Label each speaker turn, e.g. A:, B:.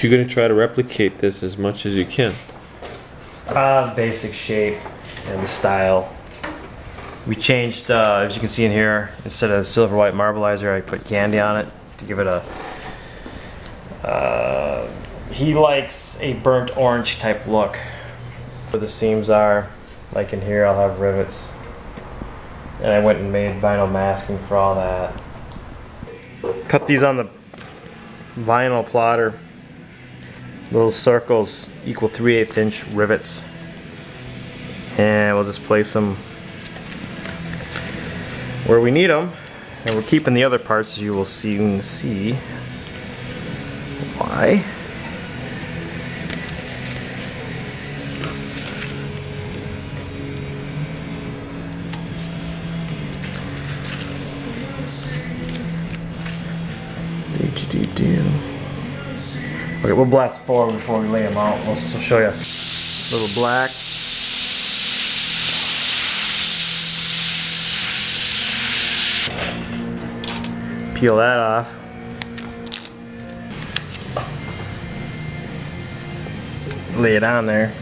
A: you're gonna try to replicate this as much as you can.
B: Basic shape and the style. We changed, as you can see in here, instead of silver white marbleizer, I put candy on it to give it a. He likes a burnt orange type look. Where the seams are, like in here, I'll have rivets, and I went and made vinyl masking for all that. Cut these on the vinyl plotter. Little circles equal 3/8 inch rivets, and we'll just place them where we need them, and we're keeping the other parts, as you will soon see why. Okay, we'll blast forward before we lay them out. We'll show you a little black. Peel that off. Lay it on there.